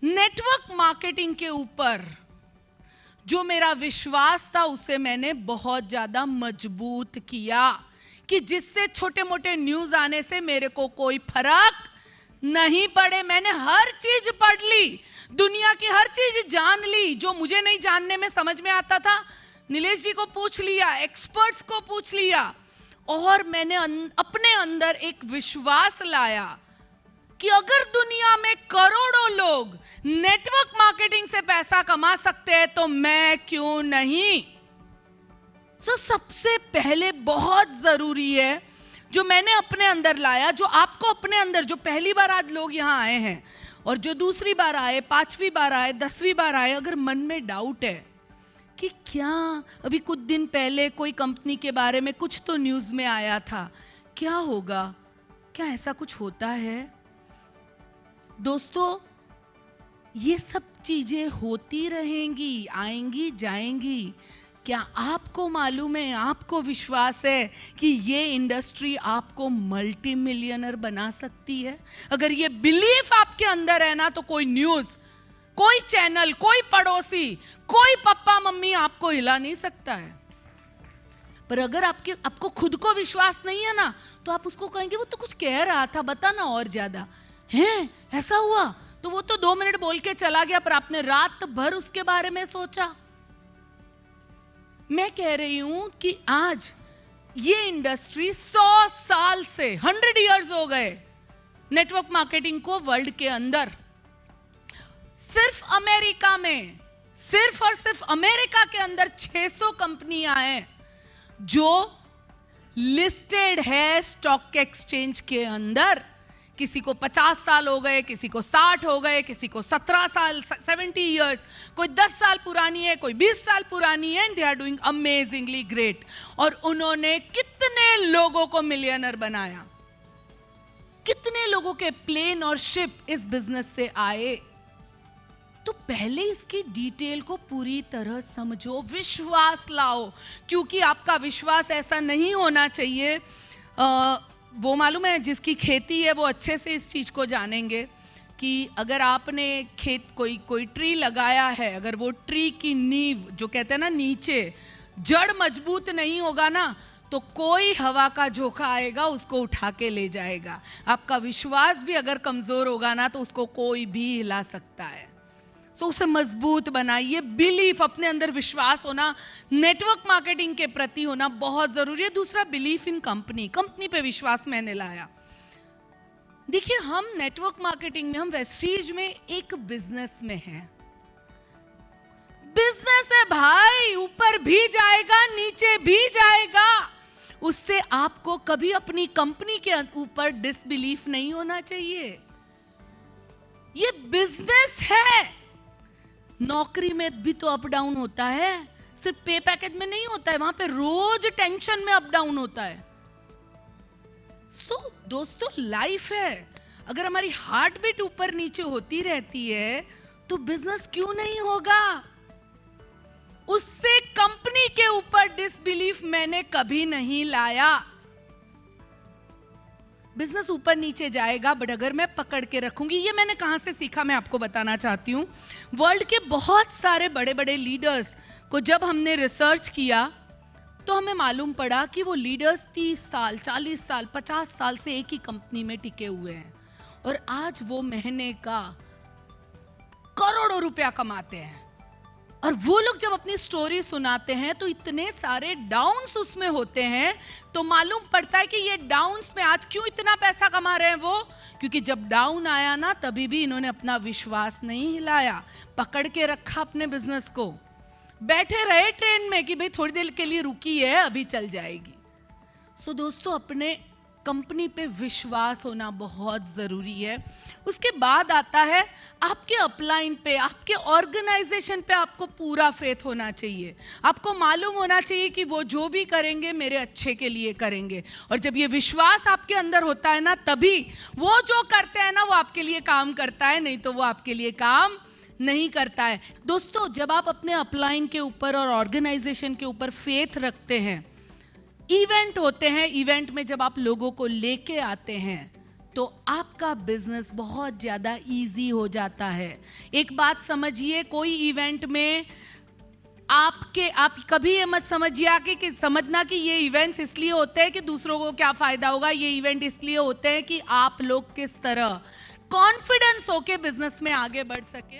Network marketing के ऊपर जो मेरा विश्वास था उसे मैंने बहुत ज्यादा मजबूत किया कि जिससे छोटे मोटे न्यूज आने से मेरे को कोई फर्क नहीं पड़े। मैंने हर चीज पढ़ ली, दुनिया की हर चीज जान ली, जो मुझे नहीं जानने में समझ में आता था नीलेश जी को पूछ लिया, एक्सपर्ट्स को पूछ लिया, और मैंने अपने अंदर एक विश्वास लाया कि अगर दुनिया में करोड़ों लोग नेटवर्क मार्केटिंग से पैसा कमा सकते हैं तो मैं क्यों नहीं। सबसे पहले बहुत जरूरी है जो मैंने अपने अंदर लाया, जो आपको अपने अंदर, जो पहली बार आज लोग यहां आए हैं और जो दूसरी बार आए, 5वीं बार आए, 10वीं बार आए, अगर मन में डाउट है कि क्या अभी कुछ दिन पहले कोई कंपनी के बारे में कुछ तो न्यूज में आया था, क्या होगा, क्या ऐसा कुछ होता है? दोस्तों, ये सब चीजें होती रहेंगी, आएंगी जाएंगी। क्या आपको मालूम है, आपको विश्वास है कि ये इंडस्ट्री आपको मल्टी मिलियनर बना सकती है? अगर ये बिलीफ आपके अंदर है ना, तो कोई न्यूज, कोई चैनल, कोई पड़ोसी, कोई पप्पा मम्मी आपको हिला नहीं सकता है। पर अगर आपको खुद को विश्वास नहीं है ना, तो आप उसको कहेंगे वो तो कुछ कह रहा था, बता ना और ज्यादा है, ऐसा हुआ तो वो तो 2 मिनट बोल के चला गया, पर आपने रात भर उसके बारे में सोचा। मैं कह रही हूं कि आज ये इंडस्ट्री 100 साल से 100 इयर्स हो गए नेटवर्क मार्केटिंग को वर्ल्ड के अंदर। सिर्फ अमेरिका में, सिर्फ और सिर्फ अमेरिका के अंदर 600 कंपनियां हैं जो लिस्टेड है स्टॉक एक्सचेंज के अंदर। किसी को 50 साल हो गए, किसी को 60 हो गए, किसी को 17 साल, 70 इयर्स, कोई 10 साल पुरानी है, कोई 20 साल पुरानी है, and they are doing amazingly great. और उन्होंने कितने लोगों को मिलियनर बनाया, कितने लोगों के प्लेन और शिप इस बिजनेस से आए। तो पहले इसकी डिटेल को पूरी तरह समझो, विश्वास लाओ, क्योंकि आपका विश्वास ऐसा नहीं होना चाहिए। वो मालूम है, जिसकी खेती है वो अच्छे से इस चीज को जानेंगे कि अगर आपने कोई ट्री लगाया है, अगर वो ट्री की नींव, जो कहते हैं ना नीचे जड़ मजबूत नहीं होगा ना, तो कोई हवा का झोंका आएगा उसको उठा के ले जाएगा। आपका विश्वास भी अगर कमजोर होगा ना, तो उसको कोई भी हिला सकता है। तो उसे मजबूत बनाइए। बिलीफ, अपने अंदर विश्वास होना, नेटवर्क मार्केटिंग के प्रति होना बहुत जरूरी है। दूसरा, बिलीफ इन कंपनी पे विश्वास मैंने लाया। देखिए, हम नेटवर्क मार्केटिंग में, हम वेस्टीज में एक बिजनेस में हैं। बिजनेस है भाई, ऊपर भी जाएगा नीचे भी जाएगा। उससे आपको कभी अपनी कंपनी के ऊपर डिसबिलीफ नहीं होना चाहिए। ये बिजनेस है। नौकरी में भी तो अप डाउन होता है, सिर्फ पे पैकेज में नहीं होता है, वहां पे रोज टेंशन में अप डाउन होता है। दोस्तों, लाइफ है। अगर हमारी हार्ट बीट ऊपर नीचे होती रहती है तो बिजनेस क्यों नहीं होगा? उससे कंपनी के ऊपर डिसबिलीफ मैंने कभी नहीं लाया। बिजनेस ऊपर नीचे जाएगा, बट अगर मैं पकड़ के रखूंगी, ये मैंने कहां से सीखा मैं आपको बताना चाहती हूं। वर्ल्ड के बहुत सारे बड़े बड़े लीडर्स को जब हमने रिसर्च किया तो हमें मालूम पड़ा कि वो लीडर्स 30 साल, 40 साल, 50 साल से एक ही कंपनी में टिके हुए हैं, और आज वो महीने का करोड़ों रुपया कमाते हैं। और वो लोग जब अपनी स्टोरी सुनाते हैं तो इतने सारे डाउन्स उसमें होते हैं, तो मालूम पड़ता है कि ये डाउन्स में आज क्यों इतना पैसा कमा रहे हैं वो, क्योंकि जब डाउन आया ना, तभी भी इन्होंने अपना विश्वास नहीं हिलाया, पकड़ के रखा अपने बिजनेस को। बैठे रहे ट्रेन में कि भाई थोड़ी देर के लिए रुकी है, अभी चल जाएगी। दोस्तों, अपने कंपनी पे विश्वास होना बहुत जरूरी है। उसके बाद आता है आपके अपलाइन पे, आपके ऑर्गेनाइजेशन पे आपको पूरा फेथ होना चाहिए। आपको मालूम होना चाहिए कि वो जो भी करेंगे मेरे अच्छे के लिए करेंगे, और जब ये विश्वास आपके अंदर होता है ना, तभी वो जो करते हैं ना वो आपके लिए काम करता है, नहीं तो वो आपके लिए काम नहीं करता है। दोस्तों, जब आप अपने अपलाइन के ऊपर और ऑर्गेनाइजेशन के ऊपर फेथ रखते हैं, इवेंट होते हैं, इवेंट में जब आप लोगों को लेके आते हैं तो आपका बिजनेस बहुत ज़्यादा इजी हो जाता है। एक बात समझिए, कोई इवेंट में आप कभी ये मत समझिए आके कि समझना कि ये इवेंट्स इसलिए होते हैं कि दूसरों को क्या फायदा होगा, ये इवेंट इसलिए होते हैं कि आप लोग किस तरह कॉन्फिडेंस होके बिजनेस में आगे बढ़ सके।